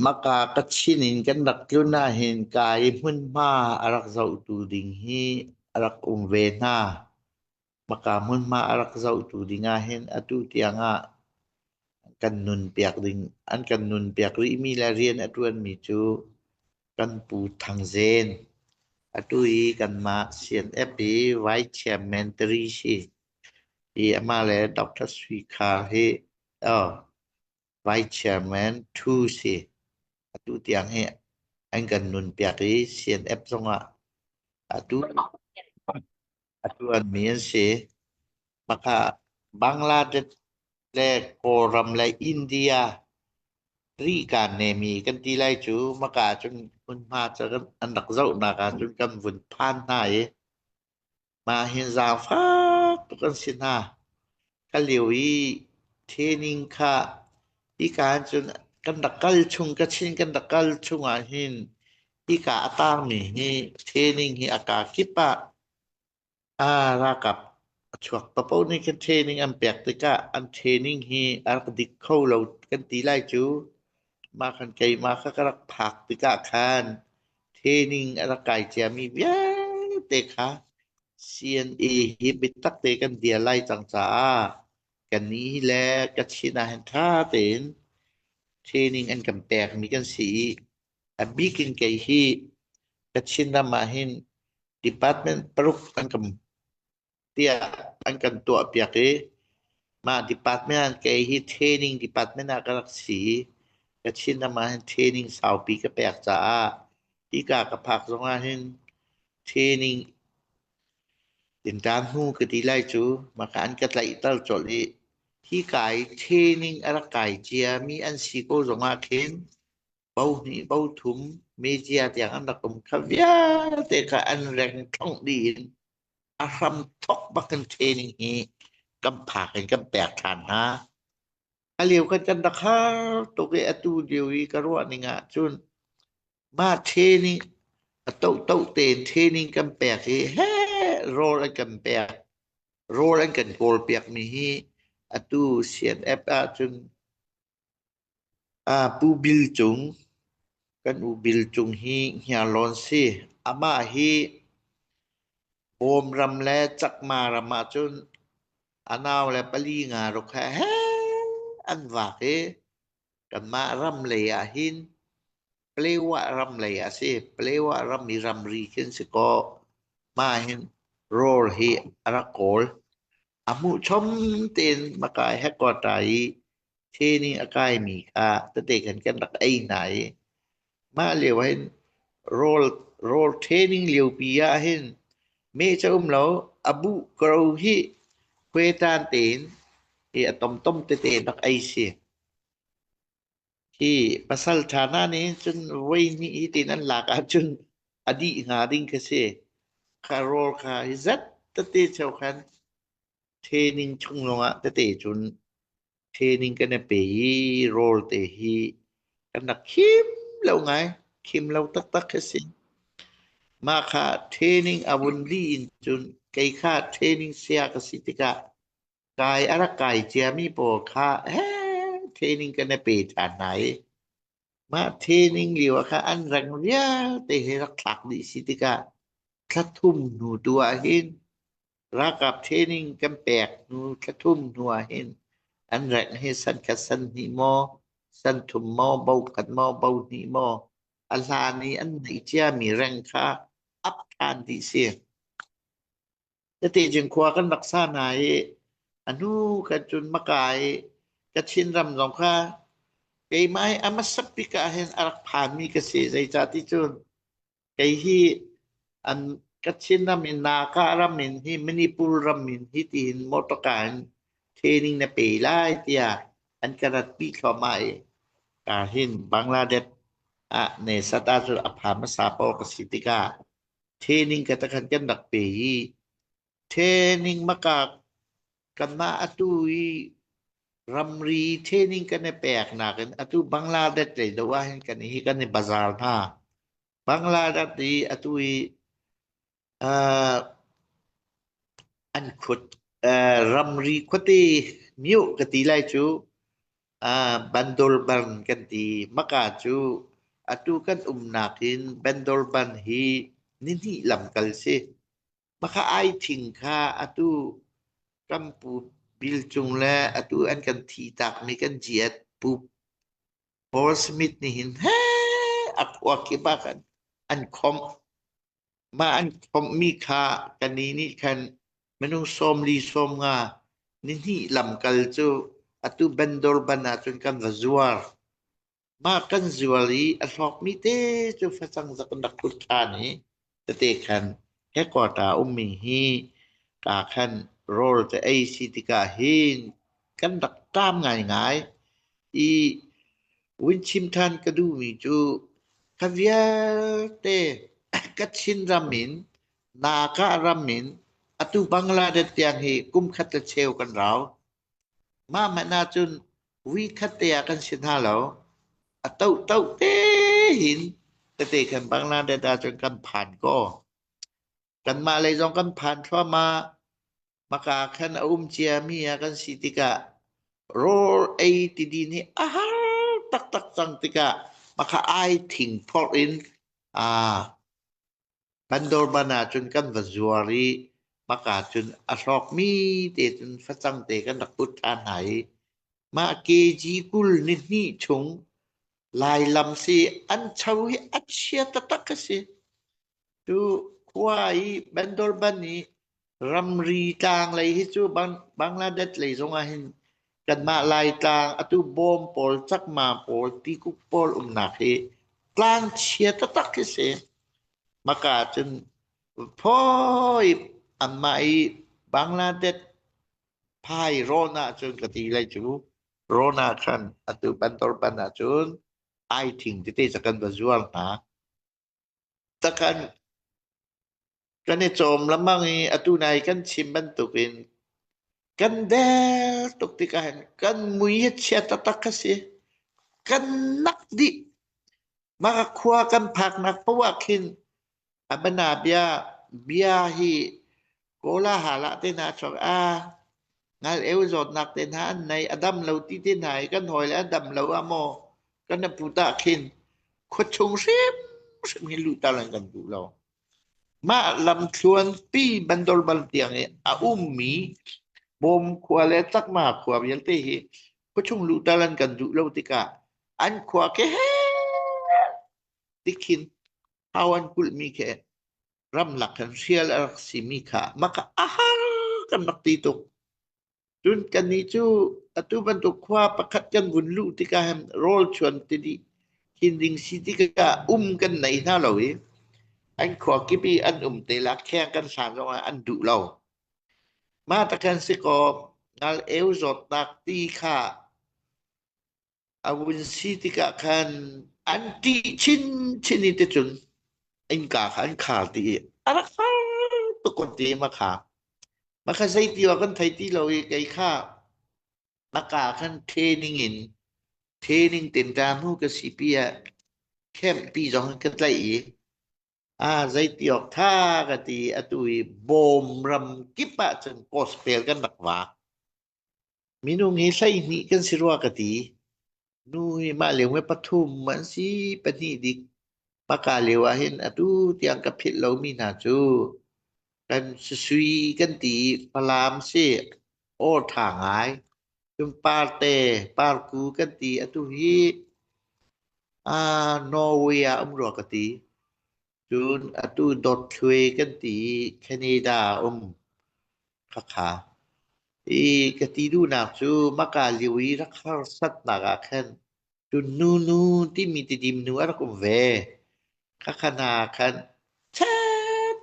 maka kachinin kan dakluna hin kai mun ma arak zau tu ding hi arak umvena maka mun ma arak zau tu dinga hin atu tianga kan nun piak ding an kan nun piak ri mi la rian atuan mi chu kan pu thang zen atui kan ma CNF vice chairman teri shi ama le Dr. Swikha he vice chairman 2 shi atu tiang he an kan nun piak ri CNF songa atu an mi se maka Bangladesh le Koram le India ri kan ne mi kan ti lai chu maka chun kun ma cha kan an dak zau na ka chun kan vun phan nai ma hin za fa kan sin ha ka liu yi training kha i kan chun kan dak kal chung ka chin kan dak kal chung a hin i ka atang mi hi training hi aka kipa ra kap chuak pa pau ni kan training an pek te ka an training hi ar dik khau lo kan ti lai chuมาคันไกมาคักรักผักติกะคานเทนิงอะไรไก่เจียมีเวียเตคะ CNA ฮิบิตักเตกันเดียไล่จังจ้ากันนี้แลกัชินาหันท่าเต็นเทนิงอันกำแปกมีกันสีอันบีกินไก่ฮีกัชินามาหิน Department ปรุกอันกำเตียอันกันตัวเปียกมา Department อันไก่ฮีเทนิง Department อันกรักสีกะชินนมาเทรนนิ่งสาวปีกะแปกจ้าอีกากะพักสงาเห็นเทรนนิ่งตินตามฮู้กะติไลจูมากันกะไลตัลจอลิที่กายเทรนนิ่งอะกายเจียมีอันสิโกสงาเข็นเบานี่เบาถุมเมเจียเตียงอันดะกมคาวาเตกะอันแรงท่องดีอารัมทอกบักเทรนนิ่งฮีกำผักกันกำแปกฐานนะaliu kan kan dakha to ke atu diwi karwa ninga chun ma training to ten training kan pek he role kan pek role kan gol pek mi hi atu CNF chun pu bil chung kan u bil chung hi hia lon si ama hi om ram le chak ma rama chun anaw le pali nga ro kha he an va ke kan ma ram le a hin plewa ram le a se plewa ram mi ram ri ken se ko ma hin role hi ara kol amu chom ten makai ha ko tai che ni akai mi ka te te kan kan dak ai nai ma le wa hin role training liu pi ya hin me chom lo abu kro hi kwe tan ten i atom te te dak ai seที่ปัสสัลฐานะนี้จนไว้นี้ที่นั้นหลักจนอดีหาดิ้งก็เสียคาโรลคาฮิซัตตะเตเจ้าคันเทนิงชงลงตะเตจนเทนิงกันไปโรลเตฮีกันนักคิมแล้วไงคิมแล้วตักก็เสียมาค่ะเทนิงอวุนดีจนไกค่าเทนิงเสียกสิติกากายอะไรกายเจียมีโปค่ะเทรนนิ่งกันไปฐานไหนมาเทรนนิ่งเหลียวค่ะอันแรงเรียเตให้รักลักดิสิติกาคละทุ่มหนูตัวหินรักกับเทรนนิ่งกันแปกหนูคละทุ่มหนูหินอันแรงให้สันกัสันนิมอสันทุมมอเบากันมอเบานิมออัลลานี้อันไหนเจ้ามีแรงค่ะอัพทานดิเสียแต่เตจึงขวากันรักษาไหนอนุกันจนมากายกะชินรำสองค่ะไกไม้อามาสับปิกะเห็นอารักผ่านมีกะเสใจจาติจุนไกฮีอันกะชินรำมินนาคารำมินฮีมณีปุรรำมินฮีติหินมอตการเทรนนิ่งในปีไล่เตียอันกระดัดปีเข้ามากาหินบังลาเดชในสตาจุอภามสาปอกสิติกาเทรนนิ่งกะตะคันกันดักปีเทรนนิ่งมากะกันมาอตุยรัมรีเทรนนิ่งกันในแปลกหนักกันอตุบังลาเดชเลยว่าเห็นกันนี้กันในบาซาร์ท่าบังลาเดชดีอตุยอันขุดรัมรีควติมิวกติไลจู bandolban kan ti makaju atu kan nakin bandolban hi nini lam kalse maka ai tingka atu kampu biljung la atu an kan ti tak mi kan jiat pu Paul Smith ni hin akwa kibakan an kom ma an kom mi kha kanini kan menung som li som nga nini lam kal chu atu bandolban atun kan vazuar ma kan zuali athok mi te chu fasang zakandak kutani te kan he kota ummi hi ka kan role te ai sitika hin kan dak tam ngai i winchimtan kadu mi chu kaviate kachin ramin naka ramin atu bangladesh yang hi kum khat cheu kan raw ma mana chun wi khatia kan sin ha lo atau te hin te kan bangladesh da chun kan phan ko kan ma le jong kan phan thwa maka kan chia mi kan sitika role ai ti di ni tak sang tika maka ai thing for in bandolbana chun kan vazuari maka chun asok mi te chun fasang te kan dak put an hai ma keji kul ni chung lai lam si an chawi achia tatak se tu kwai bandolbani ramri tang lai hi chu bangladesh lai zong a hin kan ma lai tang atu bom pol chak ma pol ti ku pol nak he tlang chia tatak se maka chun phoi amai Bangladesh phai rona chun kati lai chu rona khan atu bandolban chun I think te sakan bazual na takan kan chom lamang atu nai kan chim ban tukin kan del tuk tikahan kan muyet siya tatakasi kan nakdi makakuha kan pak nakpawakin abanabya biyahi kola hala tinachok ngal ewzot nak tinhan nay adam law titinhay kan hoyle adam law amo kan naputakin kuchung sim hilutalan kan dulaw ma lam chuan pi bandol baltiang ummi bom kwale tak ma kwa yelte hi kuchung lutalan kan dulaw tika an kwa ke tikin awan kul mi ke ramlakan sial simika maka kan naktitok dun kan ni chu atu bantuk kwa pakat kan bunlu tika hem rol chuan tidi hinding sitika kan nai na lawi an kwa kipi an te la kheng kan san so an du law ma takan siko ngal ewzot nak ti kha awun sitika kan anti chin te chun inka kan kha ti ara to kon ti ma kha maka sai ti wa kan thai ti lawi kai kha maka kan training tin ta mu ka sipia kem pi jong kan lai zai tiok tha ka ti atui bom ram kipa chen gospel kan bakwa minung hi sai ni kan sirwa ka ti nui ma lewe pathum man si pani dik maka lewa hin atu tiang ka phit lo mi na chu kan sui kan ti palam se o thangai tum parte par ku kan ti atu hi Norway umro ka ti jun atu dot thwe kan ti Canada kha ka ti du na chu maka liwi rakha sat na ka khan jun nu ti mi ti dim nu ara kum ve kha na khan chat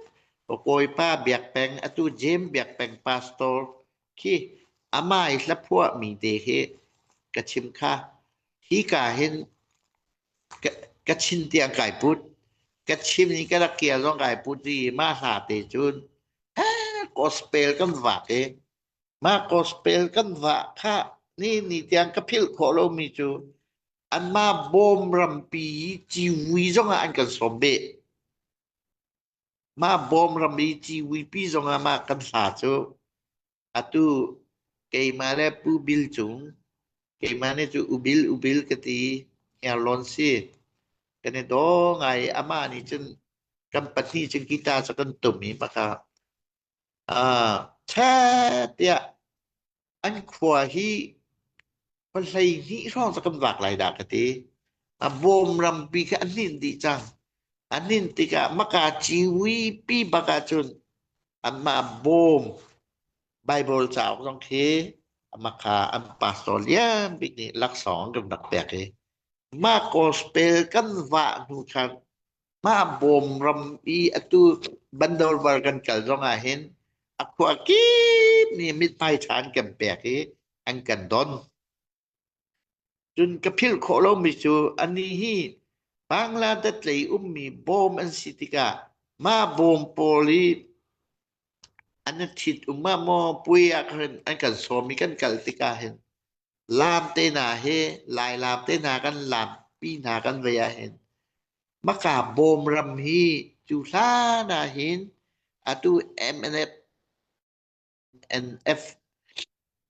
okoi pa biak peng atu jem biak peng pastor ki amai la phwa mi te he ka chim kha hi ka hen ka chin tiang kai put ka chim ni ka kia rong kai put di ma sa te chun gospel kan va ke ma gospel kan va kha ni tiang ka phil kho lo mi chu an ma bom ram pi ji wi jong an kan sombe ma bom ram pi ji wi pi jong ma kan sa chu atu kei ma le pu bil chung ke mane tu ubil kati Alonsi kene do ngai ama ni chen kampati chen kita sakan tumi maka cha tia an khwa hi pan sai ni rong sakan wak lai da kati bom rampi ka anin di chang anin tika maka chiwi pi baka chun amma bom Bible จาวต้องเคมาคาอันปาสโตเลียนบิกนี่ลักสองกับดักแปลกมาโกสเปลกันวะนูคันมาบ่มรำอีอตุบันดอลบาร์กันกันจงอาเห็นอควากีนี่มิดไปฐานกันแปลกอันกันดอนจนกระพิลโคโลมิจูอันนี้ฮีบังลาเดชเลยมีบ่มอันสิติกามาบ่มโปลีอันนั้นทิดมาโมปุยอักเห็นอันกันโซมีกันกัลติกาเห็นลามเตนาเฮลายลามเตนากันลามปีนากันเวียเห็นมะกาโบมรัมฮีจุลานาเห็นอตุ MNF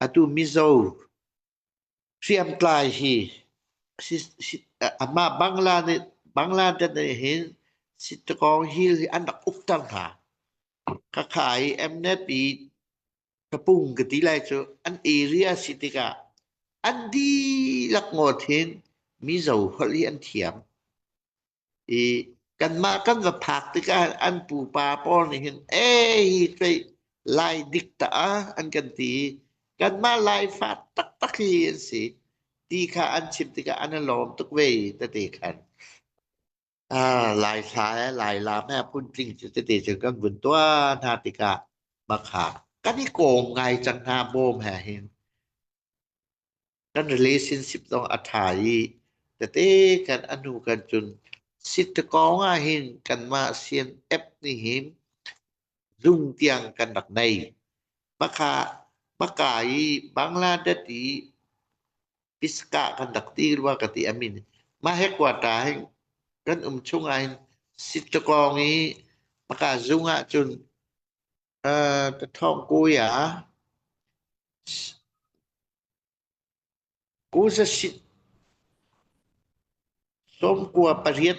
อตุมิโซเสียมกลายฮีมาบังลาเดเห็นสิตกองฮีอันดักอุกตังหาka khai em net bi kapung gati lai cho an area sitika an di lak ngot hin mi zo holi an thiam kan ma kan va phak tika an pu pa pol ni hin hi kai lai dikta an kan ti kan ma lai fa tak tak hi si ti kha an chim tika an lom tuk we ta te khanลายซ้ายลายลาแม่พุ่นจริงจะเตะกันบนตัวนาติกาบักขาก็นี่โกงไงจังหาโบมแห่เห็นกัน relationship ต้องอัฐายแต่เตะกันอนุกันจนสิทธิ์กองเห็นกันมาเซียนเอฟนี่เห็นรุ่งเตียงกันดักในบักขาบักกายบังลาเดตีปิสกะกันดักตีว่ากติอามินมาให้กว่าตาให้กันช่วงไอ้สิทธิ์กองนี้มากาจุงจนตะท่องกูอย่ากูจะสิสมกว่าปริย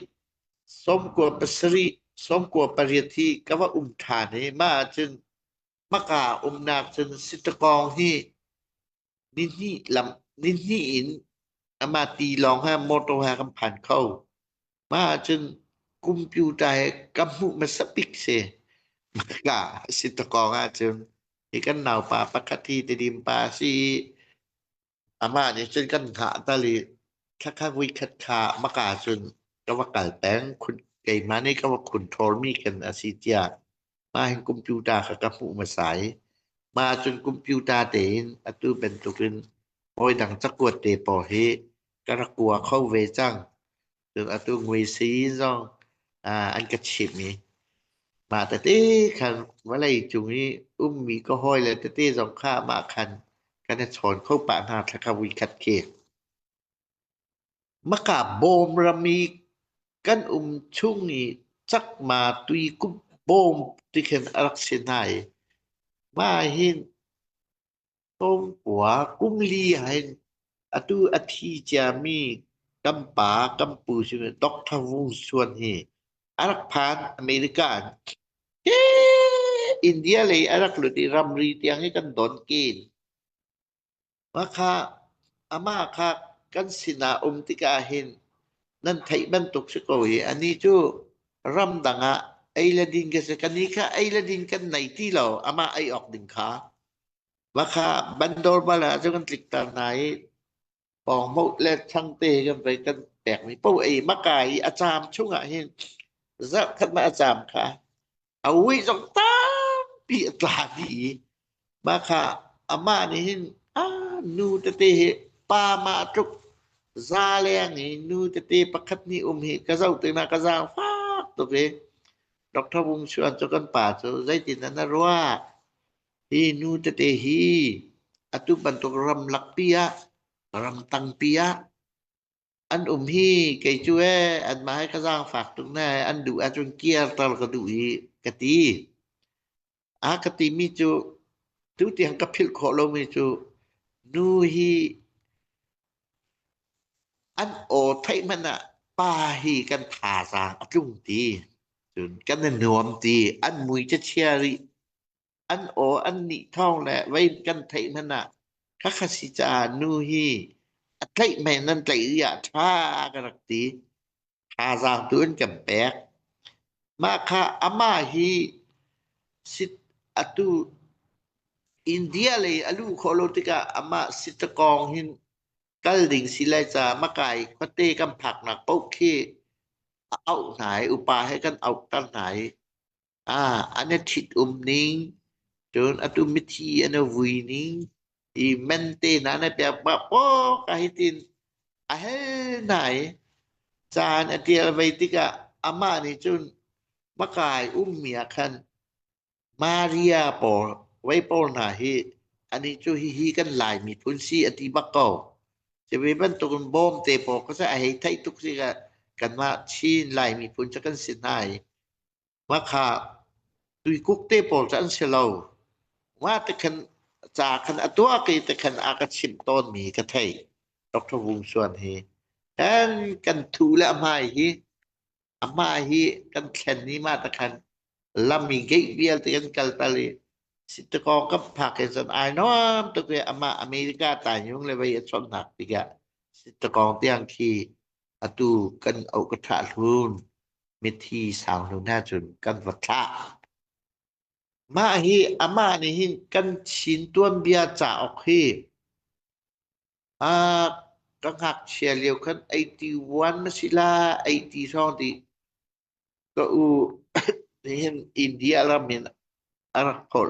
สมกว่าปสริสมกว่าปริยที่ก็ว่าฐานนี้มาจนมากานาจนสิทธิ์กองที่นี่ลำนี่อินมาตีลองให้โมโตฮากำผ่านเข้ามาจนคอมพิวเตอร์กำมุมาสปิกเสมากาสิตกองจนที่กันนาวป่าปกติติดิมป่าสีมาเนี่ยจนกันขาตะลีค่าวิคัดขามากาจนก็ว่ากัลแปงคุณไก่มานี่ก็ว่าคุณโทรมีกันอาซิเจียมาเห็นคอมพิวเตอร์กำมุมาสายมาจนคอมพิวเตอร์เตนอตุเป็นตุกินโอยดังจักวดเตปอเฮกระกัวเข้าเวจังatau ngwisi zong an ka chip ni ma ta te khan walai chungi mi ko hoi le te zong kha ma khan kan chon khau pa na thaka wi khat ke maka bom rami kan chung ni chak ma tui ku bom ti khen arak sinai ma hin tom kwa kum li hin atu athi jamiกัมปากัมปูชิดร.วงส่วนฮีอารักพานอเมริกันอินเดียเลยอารักหลุดรำรีเตียงให้กันดอนกินมาค่ะอามาค่ะกันสินาติกาเห็นนั่นไทยบันตุกสกอยอันนี้จูรำดังไอละดินกันสักนี้ค่ะไอละดินกันไหนที่เราอามาไอออกดินค่ะมาค่ะบันโดลมาละจะกันติดตามไหนปองมุและช่างเตกันไปกันแตกมีปูมะกายอาจารย์ช่วงเห็นจะขัดมาอาจารย์ค่ะเอาไว้จงตามปีตาดีมาค่ะอามานี่เห็นนูตะเตปามาจุกซาแรงนี่นูตะเตประคัดนี่เหกระเจ้าตึงนากระซางฟากตัวเองดร.วงชวนจกันป่าจะใจตินนั้นรัวที่นูตะเตฮีอตุบันตุรำลักปียrầm tăng pia anh hi cái chú anh mà hay cái giang phạt tụng này anh đủ anh trong kia tao là đủ cái tí cái tí mi chú tu tiếng cái phil khổ lâu mi chú nu hi อันโอไทยมันน่ะปาฮีกันทาสางจุงตีจนกันนวมตีอันมุยจะเชียริอันโออันนี้ท่องแหละไว้กันไทยมันน่ะคักสิจานูฮีอัไทยแม่นั่นไตอยะทากันรักตีทาสางตุนกันแปกมาคะอามาฮีสิอตุอินเดียเลยอลูโคโลติกาอามาสิตกองหินกัลดิงสิไลจามะกายควเตกำผักหนักเป้าเคเอาไหนอุปาให้กันเอากันไหนอันนี้ทิดนิงจนอตุมิทีอันวุยนิงอีเมนเตนะในเปียบปอกะหิตินเฮไหนจานอเตียไวติกะอามานี่จนมะกายเมียคันมาเรียปอไว้ปอนาเฮอันนี้จูฮีกันหลายมีพุนซีอติบักเกาจะไปบันตุนบอมเตปอก็จะให้ไทยทุกสิกันว่าชีนหลายมีพุนจะกันสินายมาค่ะตุยกุกเตปอจะอันเสลาว่าแต่คันจากคันอตัวกีแต่คันอากาชิมต้นมีกระไทยดร.วงส่วนเฮแอนกันทูและอามาฮีกันแค่นี้มาตะคันลำมีเกเบียลที่กันกัลตาลีสิตกองกับภาคสันไอน้อมตะเกอมาอเมริกาตายยุงเลยไปชนหนักติกะสิตกองเตียงที่อตูกันเอากระทะทุนมิทีสาวหนูหน้าจนกันวัฏะมาฮีอามานี่หินกันชินต้วนเบียจ่าออกฮีกังหักเชียเลียวคัน81สิลา82ที่ก็เห็นอินเดียละมินอาคอล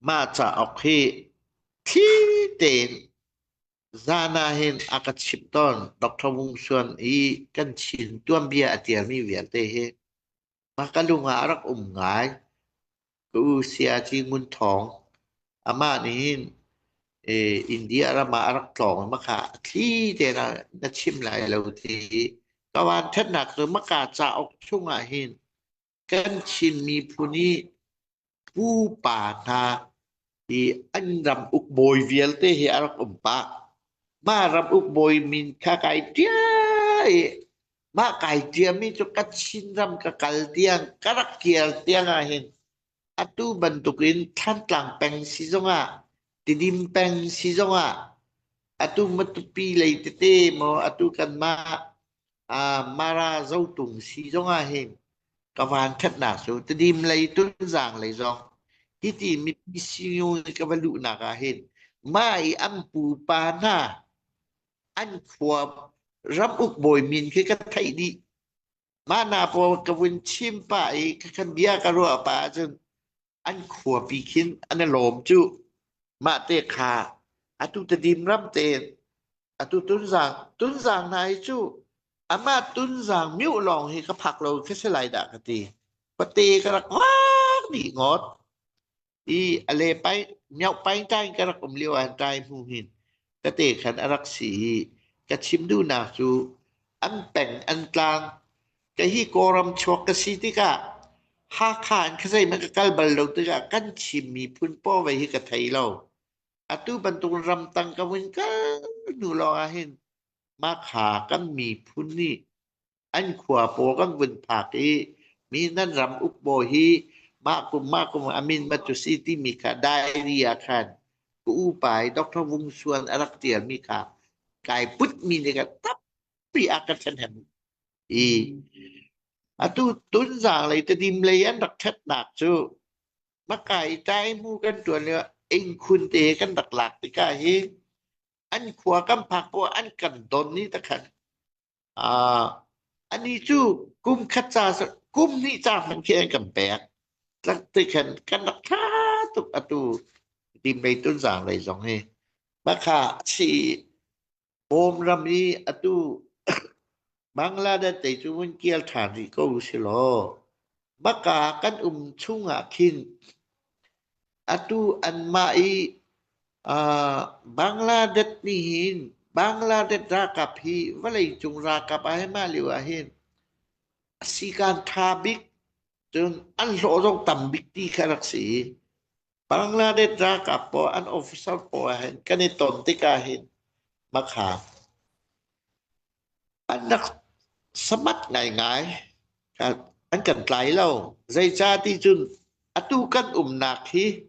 มาจ่าออกฮีที่เตนซานาเห็นอากาศชิบตอนดร.วงส่วนกันชินต้วนเบียอเตียมีเวียเตเฮmaka lu ngarak ngai ke usia chi ngun thong ama ni India ra ma arak thong maka thi te na chim lai lo ti kawan that nak so maka cha ok chunga hin kan chin mi phuni pu pa na an ram uk boy vial te he arak pa ma ram uk boy min kha kai tia ma kai tia mi chu kat chin ram ka kal tiang karak kial tiang ahin atu bantukin than tlang peng si zonga tidim peng si zonga atu matupi lei tete mo atu kan ma mara zautung si zonga hin kawan that na so tidim lei tun zang lei zong hiti mi pisinyo ka balu na ka hin mai ampu pa na an khwabรับอุกบอยมินคือกะไทยดีมานาปอกะวินชิมปะคันเบียกะรัวปะจนอันขัวปีคินอันโลมจุมาเตคาอตุตะดิมรับเตอตุตุนซางนายจุอามาตุนซางมิวลองเฮกะผักเราคือสไลดากะติปะเตกะรักวากนี่งอดอะเลไปเมียวไปใต้กะรักอมเลียวอันใต้ผู้หินกะเตคันอรักสีกะชิมดูนาสูอันแป่งอันกลางกะฮีโกรัมชวกะสิติกะฮาคานคะไสมันกะกัลบัลโลติกะกันชิมมีพุนป้อไว้ให้กะไทยเราอตุบันตุรำตังกะวินกะนูรออาเห็นมาขากันมีพุนนี่อันขวาโปกันวินภาคมีนั่นรำอุกโบฮีมากุมอามินมัตุซิติมีค่ะได้ริยาคันกูไปดร.วงส่วนอรักเตียมีค่ะกายพุทธมีเนี่ยก็ตับปีอากัฉันเห็นตุตุนสางเลยจะดิมเลยอันดักชัดหนักจูมาไก่ใจมูกันตัวเนี่ยเองคุณเตกันดักหลักติกาเฮอันขวากำผักพวอันกันตนนี้ตะคันอันนี้จูกุมคัดจากุมนี่จ้ามันเคียงกันแปกตักติคันกันดักท่าตุกอตุดิมเลยตุนสางเลยสองเฮมาค่ะชีโอมรำนี้อตุบังลาเดชจุนเกียลฐานริโกสิโลบักากันชุงคินอตุอันมาบังลาเดชนี่หินบังลาเดชรากับฮีวะเลยจุงรากับให้มาลิวาเห็นสิการทาบิกจนอันโลต้องตำบิกที่คารักสี Bangladesh rakap po an official po hen kaniton tikahin makha anak samat ngai an kan tlai lau zai cha ti chun atu kan nak hi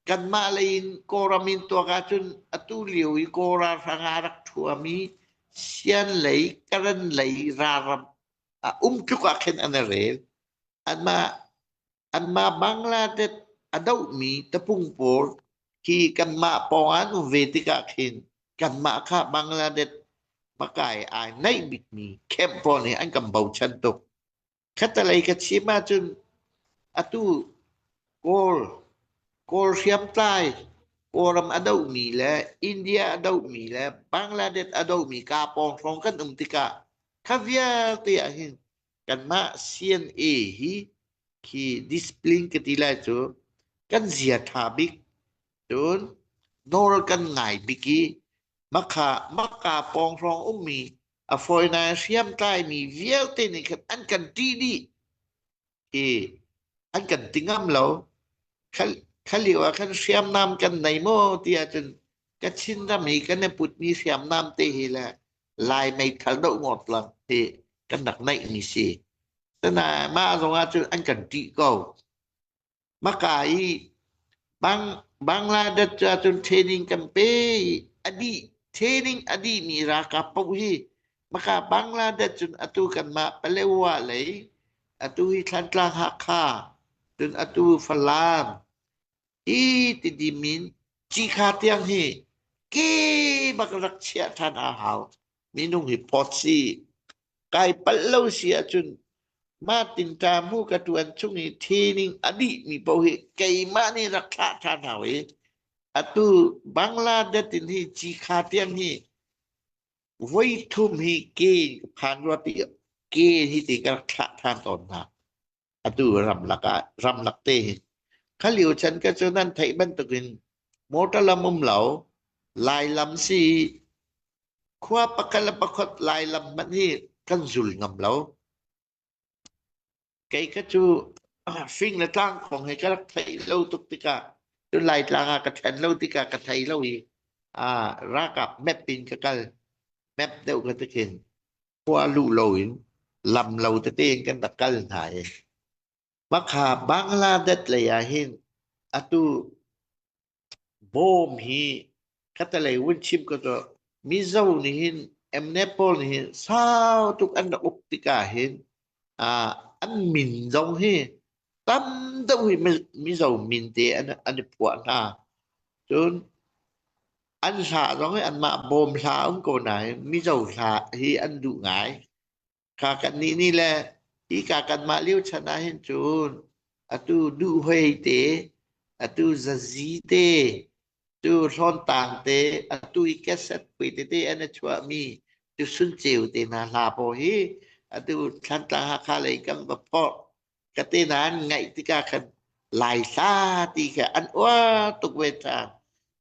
kan ma lein koramin to ka chun atu liu I kora ranga rak thua mi sian lei karan lei raram chuka khen anare an ma Bangladesh adau mi tepung por ki kan ma pongan vetika khin kan ma kha Bangladesh makai ai nai bit mi kem pon ni an kam bau chan tok khatalai ka chima chun atu kol siam tai koram adau mi la India adau mi la Bangladesh adau mi ka pong phong kan tika khavia ti ahin kan ma CNA hi ki discipline ketila chu kan zia thabik chun nor kan ngai biki maka pong rong mi a foina siam tai mi vielte ni kan kan ti di an kan tingam lo khaliwa kan siam nam kan nai mo tia chun ka chin ra mi kan ne put mi siam nam te hi la lai mai khal do ngot lang te kan nak nai mi si tana ma zonga chun an kan ti ko maka I Bangladesh chun training kan pe adi training adi mi raka pau hi maka Bangladesh chun atu kan ma palewa lei atu hi tlan tlang ha kha chun atu falam ti dimin chi kha tiang hi ke bak rak chia than a hau minung hi pot si kai palau sia chun ma tin ta mu ka tuan chung ni training adi mi pau hi kai ma ni rak tha than hau atu Bangladesh tin hi chi kha tiang hi voi thum hi ke phan ro ti ke hi ti ka kha than ton na atu ram lak te khaliu chan ka chunan thai ban tukin motalamum lau lai lam si khwa pakal pakhot lai lam man hi kan zul ngam lau kai ka chu fing la tang khong he ka thai lau tuk tika chu lai tlang ka than lau tika ka thai lau hi ra kap map pin ka kal map deu ka tikin khwa lu loin lam lau te te kan takal hai makha Bangladesh le ya hin atu bom hi katalai wun chim ko to mizau ni hin Nepal ni hin sao tuk an uktika hin an min dong hi tam dau hi mizau min te an puan ha chun an sa dong hi an ma bom sa ko nai mizau sa hi an du ngai ka kan ni la hi ka kan ma liu chana hin chun atu du hoi te atu zazi te tu ron tang te atu ikeset pi te ana chwa mi tu sun cheu te na la po hi atu than ta ha kha lai kam ba po ka te nan ngai ti ka khan lai sa ti ka an wa tuk we ta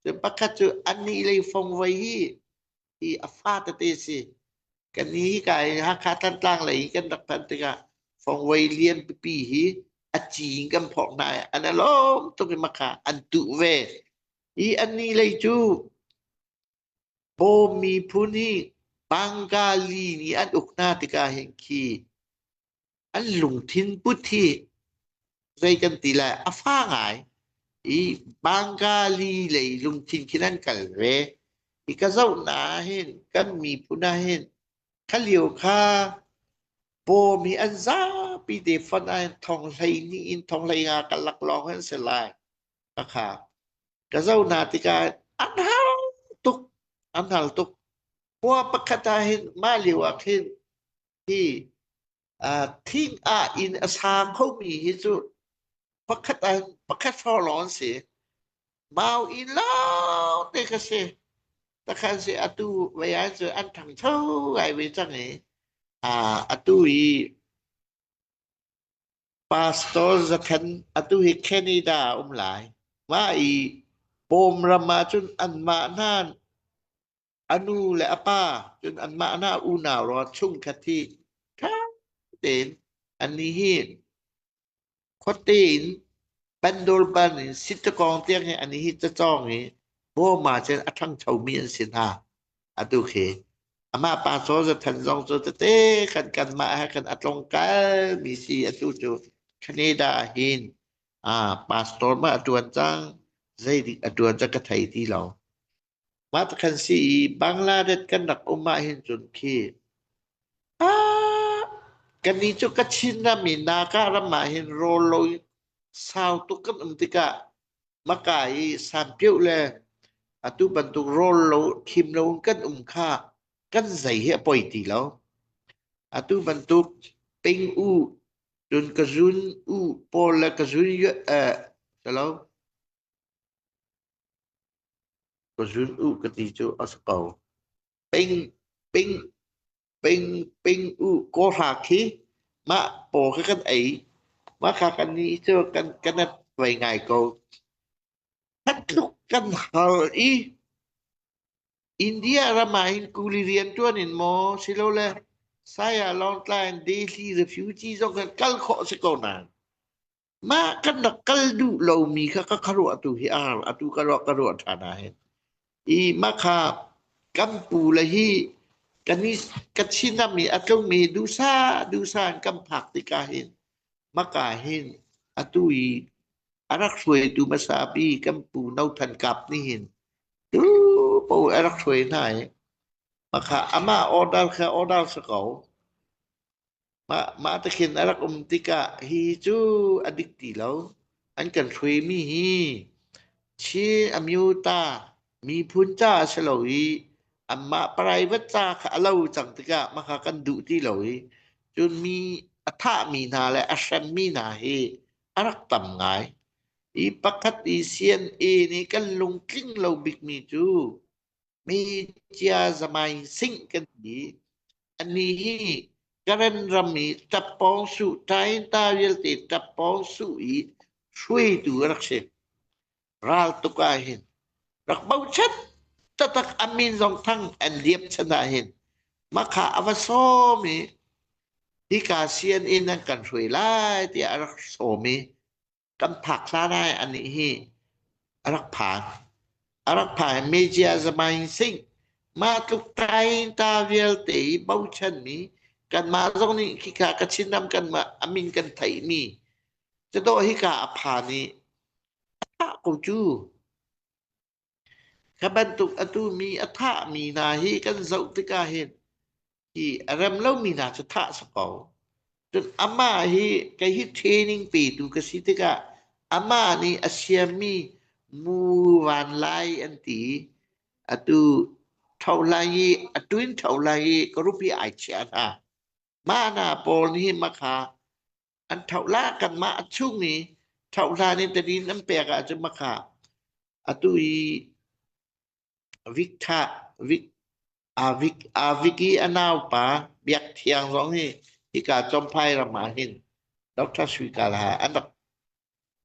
tu pakhat tu an ni lai phong wai hi afa te si kan ni ka ha kha tan tlang lai kan dak tan ti ka phong wai lien pi hi a jing kam phok nai an alom tu ki makha an tu we an ni lai chu bo mi phuni Bangali ni an ukna tika hen ki an lung thin puthi zai kan tila afa ngai Bangali le lung thin kinan kal re ka zau na hen kan mi puna hen khaliu kha bo mi an za pi de fan an thong lai ni in thong lai nga kalak long hen se lai ka ka zau na tika an hal tuk wa pakatahin maliwa khin hi thing in asa khomi hi chu pakat folon se mau in lao te ka se ta khan se atu waya chu an thang thau ai we chang e atu hi pastor zakhan atu hi Canada lai wa bom rama chun an ma nan anu le apa jun an ma na una ro chung khathi tha ten an ni hi khotinไป bandol ban ni sitakong tiang ni ani hi ta chong ni bo ma chen athang chau mi an sin ha atu ke ama pa so za than jong so te kan ma ha kan atlong kal mi si atu chu Canada hin pastor ma atuan chang zai di atuan cha ka thai ti lo ma ta kan si Bangladesh kan dak umma hin chun ki kan ni chu ka chin na mi na ka ra ma hin ro lo sao tu kan tika makai san piu le atu bantuk rol lo kim lo kan kha kan zai he poi ti lo atu bantuk ping u jun ka jun u pol la ka jun ye hello ka jun u ka ti chu asqaw ping ping ping ping u ko ha ki ma po ka kan ai ma kha kan ni chu kan na vai ngai ko hat luk kan hal i India ramahin kulirian tuanin mo silo le saya long time daily refugees on kal kho sekonan ma kan kal du lo mi kha ka kharo atu hi atu karo thana he I makha kampu la hi kanis kachina mi atong mi dusa kam phak tika hin maka hin atu I arak sui tu masabi kampu nau than kap ni hin tu po arak sui nai maka ama order sakau ma ta khin arak tika hi chu adikti lo an kan sui mi hi chi amyutaมีพุนจ้าฉลอยอัมมาปรายวัจจาขะเล่าจังตะกะมะคะกันดุที่หลอยจนมีอัฐมีนาและอัชมีนาเฮอรักตำงายอีปักติเซียนนี่กันลงกลิ้งเราบิกมีจูมีเจียสมัยสิงกันดีอันนี้การรมีจับปองสุไทยตาเวลติจับปองสุอีช่วยดูรักเชราลตุกาหินรักเบาชัดตักอามินสองทั้งอันเลียบชนะเห็นมาขาอวสมีที่กาเซียนอินนั่งกันช่วยไล่ที่อรักโสมีกันผักซาได้อันนี้ฮีอรักผ่านเมเจียสมัยสิงมาตุกไตตาเวลตีเบาชันมีกันมาตรงนี้ที่กากระชินนำกันมาอามินกันไถมีจะโดฮิกาอภานีถ้ากูจูkabantuk atu mi atha mi na hi kan zau tika hin hi aram lo mi na cha sakau jun ama hi kai hi training pe tu ka sitika ama ni asiami mu wan lai anti atu thau lai atuin thau lai ko rupi ai cha na mana pol ni makha an thau la kan ma chung ni thau la ni tadin am pe ka cha makha atu Viki anau pa biak thiang rong hi hi ka chom phai ra ma hin Dr. Swikala anak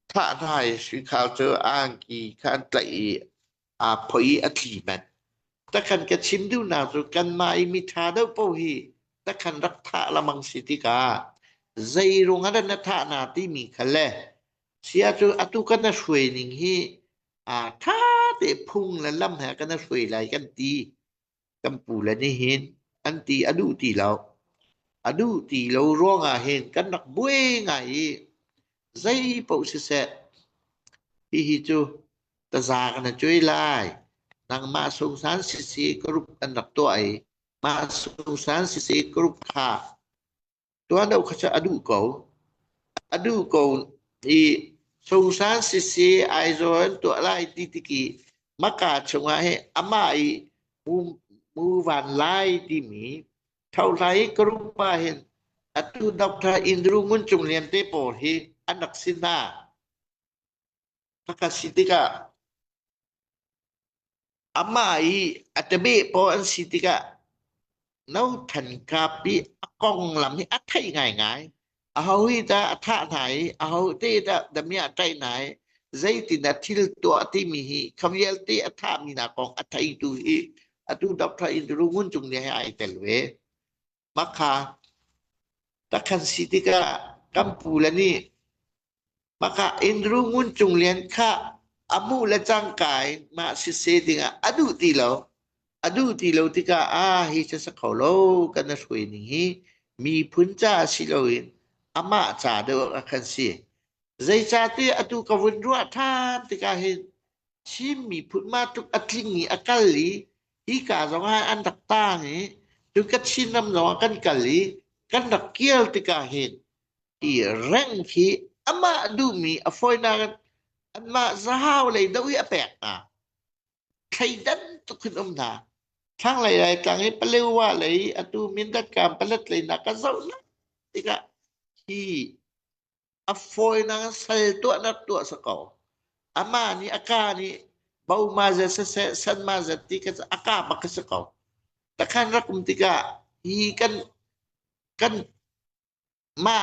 tha thai Swikal cho ang ki kan tlai phoi athi man ta kan ka chin du na so kan mai mi tha do po hi ta kan rak tha lamang sitika zai rong adan na tha na ti mi khale sia cho atu kan na shwe ning hi tha te phung la lam ha kan na shwe lai kan ti kampu la ni hin anti adu ti lo rong hin kan nak bue ngai zai po se se hi chu ta za kan chui lai nang ma sung san si group an nak to ai ma sung san si group kha to an dau kha adu ko i sung san si ai zon to lai ti ki maka chunga he ama ai mu van lai ti mi thau lai group pa hen atu Dr. Indru mun chung lian te po hi anak sina pakasitika ama ai atabe po an sitika nau than kapi akong lam hi athai ngai ahau hi ta atha nai ahau te ta damya tai nai zai ti na thil to ati mi hi khamyel te atha mi na kong athai tu hi atu Dr. Indru mun chung ne ai telwe makha takhan sitika kampulani maka indrungun chung lian kha amu la changkai ma sise dinga adu tilo tika hi cha sakholo kana shui ni hi mi phuncha siloin ama cha do akhan si zai cha ti atu ka wun ruwa than tika hin chim mi phun ma tuk atlingi akalli hi ka zong hai an dak ta hi tu ka chinam no kan kalli kan dak kiel tika hin i reng hi ama du mi afoi na an ma zahaw lei dawi apek na khaidan tu khun na thang lai tang hi palew wa lei atu min dat kam palat lei na ka zau na tika hi afoi na sal tu na tu sa ama ni aka ni bau ma za se san ma za ti ka aka ba ka sa takhan rakum tika hi kan ma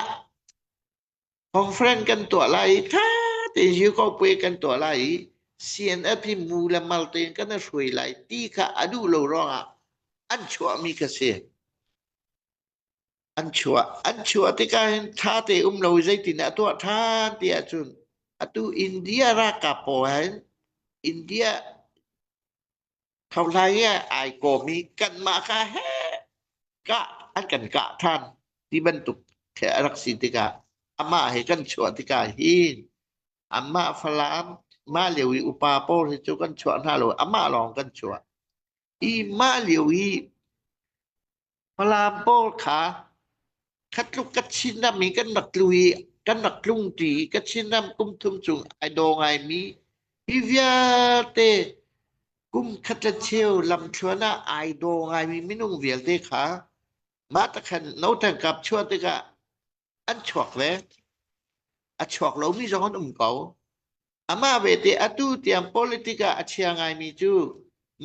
conference kan tu lai tha te yu ko pe kan tu lai CNF mu la mal te kan na shui lai ti ka adu lo ro an chua mi ka se an chua te ka tha te lo zai ti na tu tha ti a chun atu India ra ka po han India เขาไล่ไอ้ก็มีกันมาค่ะแฮกะอันกันกะท่านที่บรรทุกแขรักสิติกะอามาให้กันชวนติกะหินอามาฟลามมาเหลียวอุปาโปให้จุกันชวนฮาโลอามาลองกันชวนอีมาเหลียวอีฟลามโปขาคัดลุกกัดชินน้ำมีกันนักลุยกันนักลุงตีกัดชินน้ำกุมทุมจุงไอโดงไอมีอีเวียเตกุมคัตเชลลำชวนะไอโดงไอมีมินุงเวียลเตขามาตะคันโนตังกับชวติกะอันชวกเลยอัชวกเรามีจอนเก่าอามาเวเตอตุเตียม politika อเชียงไงมีจู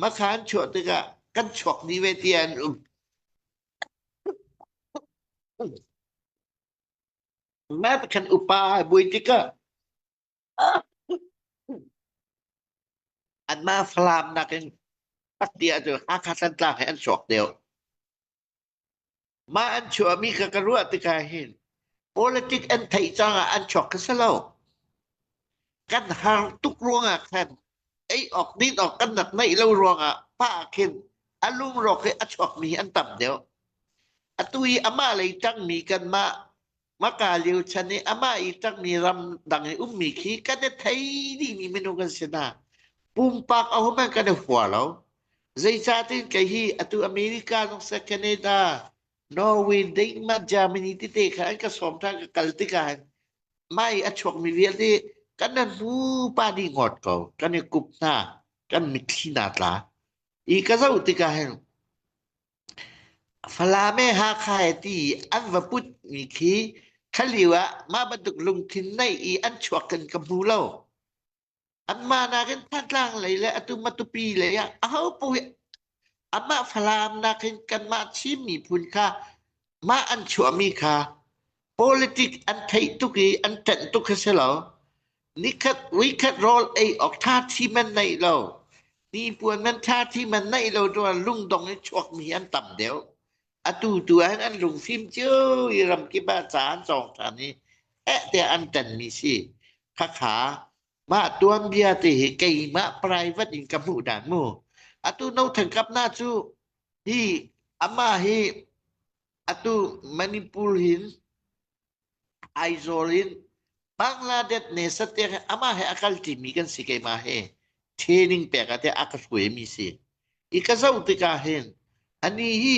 มาขานชวติกะกันชวกนี่เวเตียนแม้ตะคันอุปาบุยติกะอันมาฟลามนักปัดเดียวจะหาคาสันตาให้อันชวกเดียวมาอันชัวมีกะกะรัวติกะเห็น politik อันไทยจังอันชวกกะซะแล้วกันหางทุกรวงอ่ะท่านไอ้ออกนิดออกกันหนักในเล่ารวงอ่ะป้าเข็นอลุงรอกให้อันชวกมีอันต่ำเดียวอตุยอาม่าเลยจังมีกันมากาเลียวชะนี่อาม่าอีจังมีรำดังให้มีขี้กันได้ไทยนี่มีเมนูกันเสนาปุ่มปากเอามันกันได้หัวแล้วใจชาตินกะฮีอตุอเมริกาต้องแคนาดานอร์เวย์เดนมาร์กเยอรมนีติเตะกันก็สมทางกับกัลติกันไม่อัชวกมีเวียที่กันนั้นหูปาดีงอดเขากันเนี่ยกุบหน้ากันมิทีนาตลาอีกก็จะอุติกาเห็นฟลาเมหาคายตีอันว่าพุทธมีขี้ขลิวะมาบรรทุกลงทินในอีอันชวกกันกับมูเล่าอันมานากันท่านล่างเลยและอตุมาตุปีเลยอ่ะเอาปุยอันมาฟลามนากันมาชิมมีพุนค่ามาอันชัวมีค่า politik อันไทยตุกีอันเต็นตุกเสลานี่คัดวิคัดรอลไอออกท่าที่มันในเรานี่ปวนนั้นท่าที่มันในเราตัวลุงดองให้ชวกมีอันต่ำเดียวอตูตัวอันลุงฟิมเจ้ายรำกิบาจานสองฐานนี้แต่อันเต็นมีสิขามาตัวเบียติเกยมาปลายวัดอินกับหมู่ด่านหมู่อตุนเอาถึงกับหน้าจูที่อามาฮีอตุมณิปุรหินไอโซลินบังลาเดชเนสเตอามาให้อากาศที่มีกันสิเกมาให้เทรนนิ่งแปลกแต่อากาศสวยมีสิอีกจะอุติกาเห็นอันนี้ฮี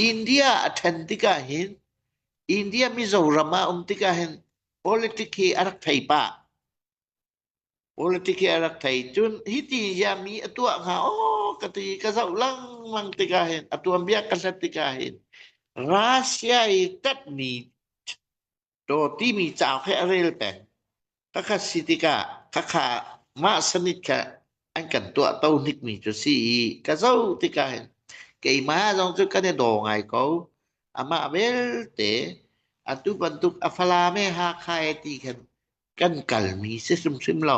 อินเดียอัฐันติกาเห็นอินเดียมิโซรามาติกาเห็น politik อารักไทยป่ะ politik อารักไทยจนฮิติยามีตัวหากติกาเจ้าลังมังติกาเห็นตัวเบียกษัตริย์ติกาเห็นรัสเซียตัดมีตัวที่มีเจ้าแค่เรลแปงถ้าข้าสิติกาข้ามาสนิทค่ะอันกันตัวเต้านิกมีจุสีกาเจ้าติกาเห็นเกี่ยมาจงจุกันเนี่ยโดงไงเขาอามาเวลเตอัตุบันตุกอัฟลาเมหาคายตีกันกัลมีเสซึมเรา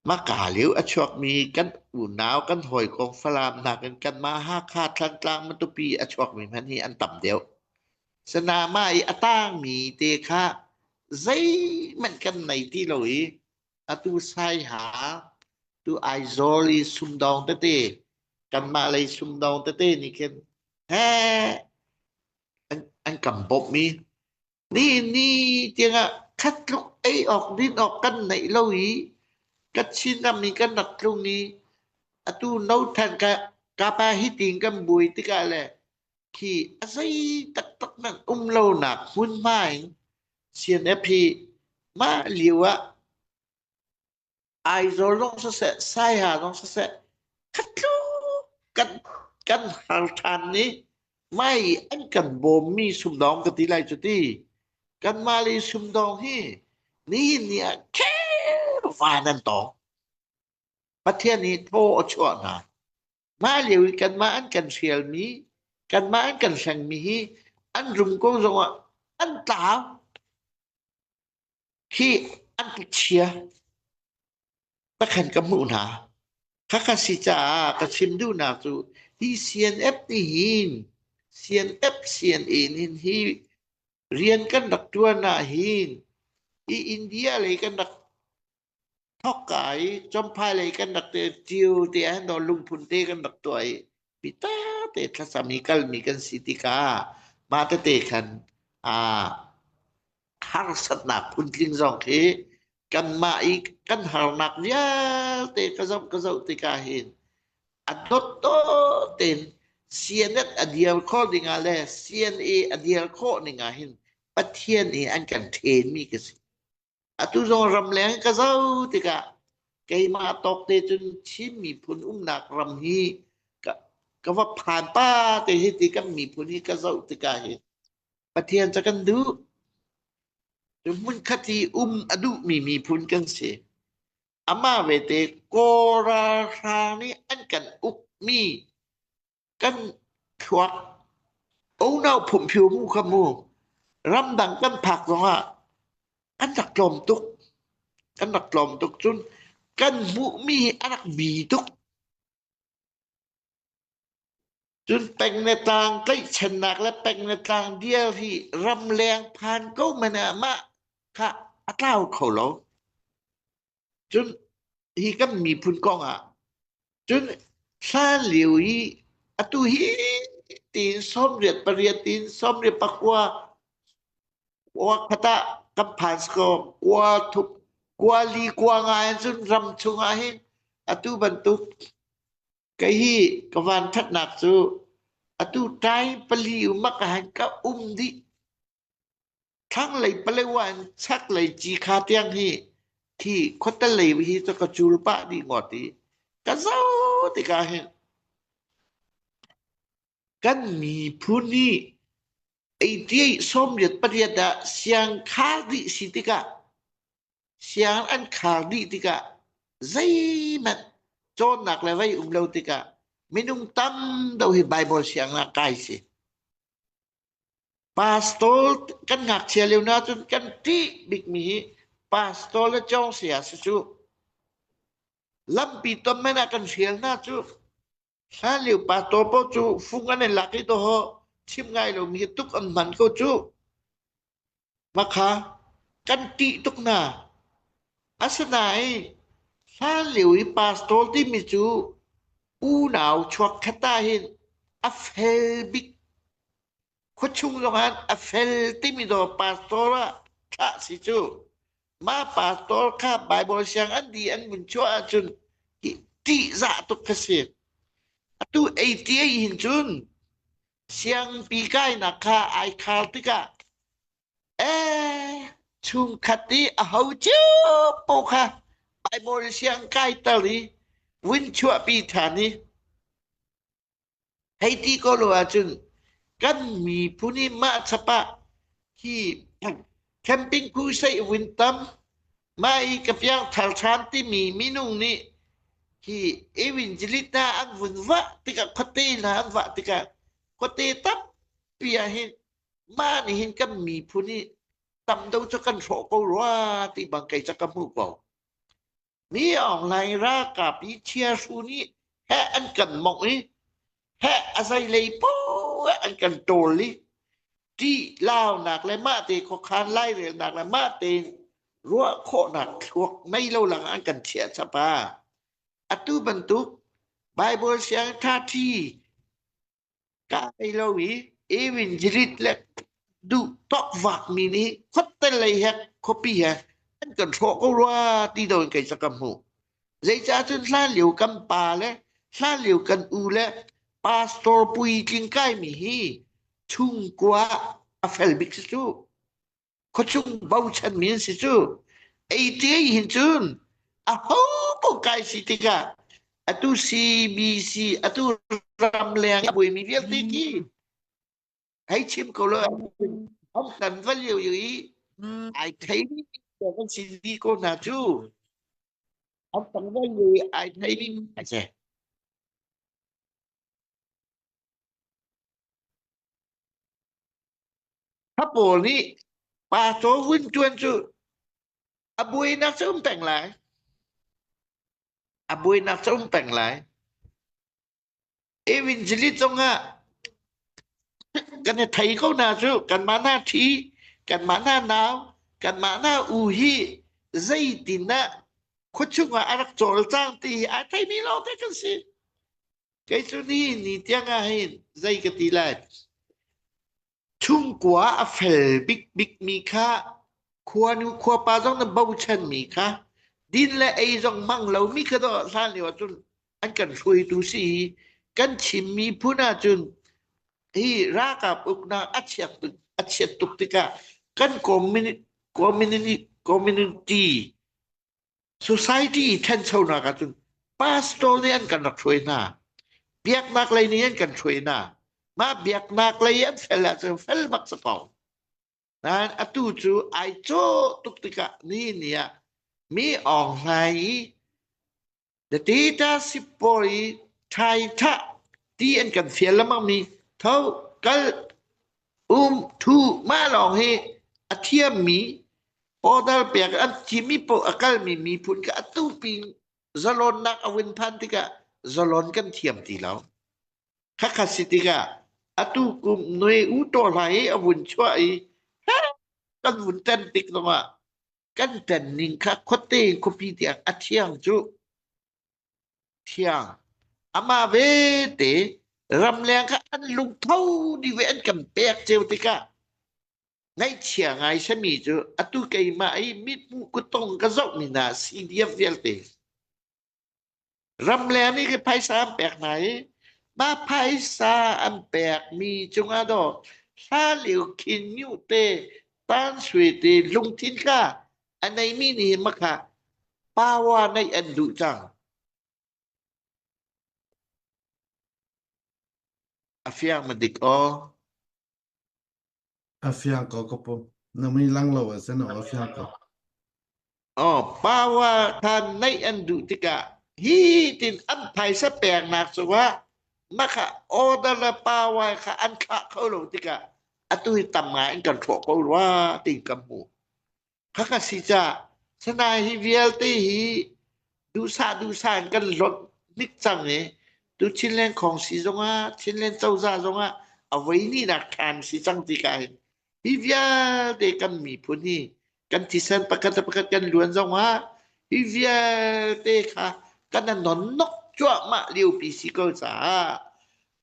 มากาเหลียวอชวกมีกันอุ่นหนาวกันหอยของฟลามหนักกันมาหาคาทางกลางมันตุปีอชวกมีพันนี้อันต่ำเดียวสนามาอตั้งมีเตคะ dây mình cần này tí lỗi tu sai hả tu ai rồi xung đong tế tế cần mà lấy xung đong tế tế này khen ha anh cầm bột mi ni tiếng cắt lúc ấy ọc đi ọc căn này lâu ý cắt xin năm ni căn đặt lúc ni tu nấu thành cả ba hít tiền cầm bùi tí cả lệ khi dây tắc nặng lâu nạc hun mai CNFP mà liều ai rồi long sẽ sai hà long sẽ cắt lúc căn hàng thàn ní mai anh cần bồm mi xung đong cái tí lại cho tí căn mà li xung đong hi ní nè kê vài nămต่อประเทศนี้โทษชั่วนะมาเลียวกันมาอันกันเสียลมีกันมาอันกันสังมีhiอันรุมก็รงอันตาที่อันเชียตะขันกับมูนาคักสิจากชิมดูนาสุที่ CNF นี่หิน CNF CNA นี่หิเรียนกันดักตัวนาหินอินเดียเลยกันดักทอกไก่จอมพายเลยกันดักจิวเตียนดอลุงพุนเตกันดักตัวปิตาเตทัสมีกันสิติกามาเตคันharusnak punting zong ke kan mai kan harnak dia te kazau te kahin adot to ten CNF adial ko dingale CNA adial ko ningahin pathian ni an kan then mi ke atu zong ramleng kazau te ka kai ma tok te chun chim mi phun nak ram hi ka wa phan pa te hi ti kan mi phun hi kazau te ka hin pathianจะกันดูมุนคติอดุมีพุนกันเสียอามาเวเตโกราชานี่อันกันอุกมีกันควักโอ้เนาผมผิวมูขมูรำดังกันผักว่าอันดักลมตุกจุนกันบุมีอันดักบีตุกจุนเป็นในทางใกล้ชนักและเป็นในทางเดียวที่รำแรงผ่านก็มันมาค่ะอัตราเขาเราจนฮีก็มีพุนกองจนซาเหลียวฮีตุฮีตีนส้มเรียดปริยตีนส้มเรียดปักว่าคตะกับผ่านสกว่าทุกว่าลีกว่างานจนรำชุงอาหินตุบรรทุกกะฮีกวันทัดหนักจูตุใจปลีอุมักหันก็ดิทั้งเลยปะเลวันชักเลยจีคาเตียงที่คนตะเลยวิธีจะกระจูลปะดีงอดีกะเจ้าติกาเห็นกันมีผู้นี้ไอ้ที่สมเด็จพระเดียดเสียงคาดิสิติกาเสียงอันคาดิติกาใจมันโจนหนักเลยไว้เราติกาไม่นุ่งตั้มเราเห็นไบเบิลเสียงละกายสิPastor kan ngak sia leu na chun kan ti big mi pastor la chong sia su lampi to mena kan sia na chu sa leu pastor po chu fungan en laki to ho chim ngai lo mi tuk an man ko chu makha kan ti tuk na asanai sa leu i pastor ti mi chu u nau chwak khata hin a fel bigคุชุงลงหันอเฟลติมิโดปาสโตระทะสิจูมาปาสโตรคาบายบริเสียงอันดีอันบุญชั่วจุนติจะตุกเสียตุไอตีหินจุนเสียงปีกายนักคาไอคาติกาชุงคติอาหูจูปูค่ะบายบริเสียงกายตะลีวินชั่วปีฐานีให้ตีก็รู้จุนกันมีผู้นี้มาสปะที่แคมปิ้งคู่ใส่วินตัมมาอีกับยังทางชานที่มีมินุงนี่ที่เอวินจิลิตาอันวุ่นวะติกะคตินะอันวะติกะคติตับเปียเห็นมานี่เห็นกันมีผู้นี้ตำดูจะกันโฉกว่าที่บางไก่จะกำมือเปล่านี่ออนไลน์รากับอีเชียสูนี่แค่อันกันมองนี่แค่อะไรเลยปูอันกันโตลิ ที่ลาวหนักและมาเตขอคานไล่เลยหนักและมาเตรัวโคหนักพวกไม่เล่าหลังอันกันเฉียสปาอตุบรรทุกไบเบิลเสียงท่าที่กายลวีเอวินจริตและดูตอกวักมีนี้คดเตเลยฮะคอปีฮะอันกันโชก็ว่าที่โดนไก่สกัมหูใจจ้าจนซ่าเหลียวกันป่าและซ่าเหลียวกันอูและปาสโตรปุยกินใกล้มีฮีชุ่งกว่าอเฟลบิกซูเขาชุ่งเบาชันมีนสิซูไอเดียหินจุนอะโหปุกไก่สิติกาอะตุ CBC อะตุรำแรงบุยมีเวียติกีให้ชิมเขาเลยเอากันว่าเหลียวอยู่อีไอไทยนี่แต่กันสิดีก็น่าจูเอากันว่าเหลียวไอไทยนี่ไอเจถ้าโปนี่ปาโตวินจวนจูอบุยนักส้มแต่งหลายอบุยนักส้มแต่งหลายเอวินจลิตรงอ่ะกันไทยเขาน่าจูกันมาหน้าทีกันมาหน้าหนาวกันมาหน้าอูฮีใจตินะคนชุกว่าอารักโจลจ้างตีไอไทยนี่เราแต่กันสิไกจุนี่นี่เตียงอาหินใจกติลาชุ่มกว่าอเฟลบิ๊กมีค่าควรควปาจงนั้นเบาชันมีค่าดินและไอจงมั่งเรามีกระโดดสร้างเดียวจุนอันกันช่วยดูสิกันชิมมีผู้น่าจุนที่รักกับอุกนาอัจฉริตุกติกากันคอมมินิตี้society แทนชาวนากันจุนปาสโตเนียนกันรักช่วยนาเบียกนักเลยนี่กันช่วยนามาเบียกนักเลยเฟลเฟลมักสปองนั้นอตุจูไอโจตุกติกานี่เนี่ยมีออกไหนเดติตาสิปอยไทยทะที่อันกันเฟียแล้วมันมีเท่ากันทูมาลองให้อเทียมมีพอดาเปียกอันที่มีปอากาลมีพุนกับอตุปิงจลอนนักอวินพันติกะจลอนกันเทียมตีแล้วคักสิติกะอตุกุมหน่วยอุตไหลอวุนช่วยกันวุนเต้นติกลงมากันเต้นนิงคักโคเตโคปีเตียงอเทียงจุเทียงอามาเวเตรำแรงค่ะอันลุงเท่าดิเวนกันเปียกเจวติกะในเชียงไงฉันมีจูอตุไกมาไอมิดมุกุตงกะจอกมีนาซีเดียเวลเตรำแรงนี่คือไพศาลแปลกไหนมาไพศาลอันแปลกมีจงอาดอซาเหลียวคินยูเตตานสวยเตลุงทินค่ะอันในมีนี่มะค่ะป้าว่าในอันดุจังafiang madik o afiang ko po nami lang lo sen afiang ko pawa kan nai andu tika hi tin an thai sa pek nak suwa maka order la pawa ka an kha kholo tika atui tam nga an kan tho ko wa tin kamu khaka sija sana hi vial te hi du sa kan lot nik chang neดูชิ้นเล่นของสีจงอาชิ้นเล่นเจ้าซาจงอาเอาไว้นี่หลักฐานสีจังติกาฮิวาเดกันมีผู้นี้กันที่เส้นประกันกันล้วนจงอาฮิวาเดค่ะกันนอนนกจั่วมาเลียวปีสิเกษา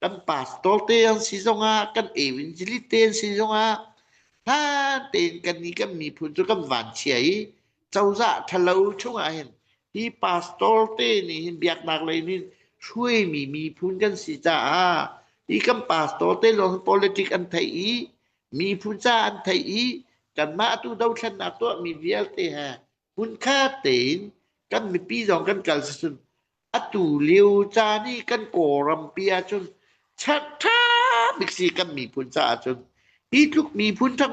กันปาสโตเตียนสีจงอากันเอวินจิลิเตียนสีจงอาถ้าเตียนกันนี้กันมีผู้จุกันหวานเฉยเจ้าซาทะเลาช่วงอาเห็นที่ปาสโตเตียนนี่เห็นเบียกนักเลยนี่ช่วยมีพูนกันสิจ้าอีกำปาสโตเตลง politic อันไทยมีพูนจ้าอันไทยกันมาตุดาวชนะตัวมีเวียลเตฮะพูนค่าเตนกันมีปีสองกันกัลสุนอตุเลียวจานี่กันโกรัมเปียจนชัดท่าบิกซีกันมีพูนจ้าจนอีทุกมีพูนทั้ง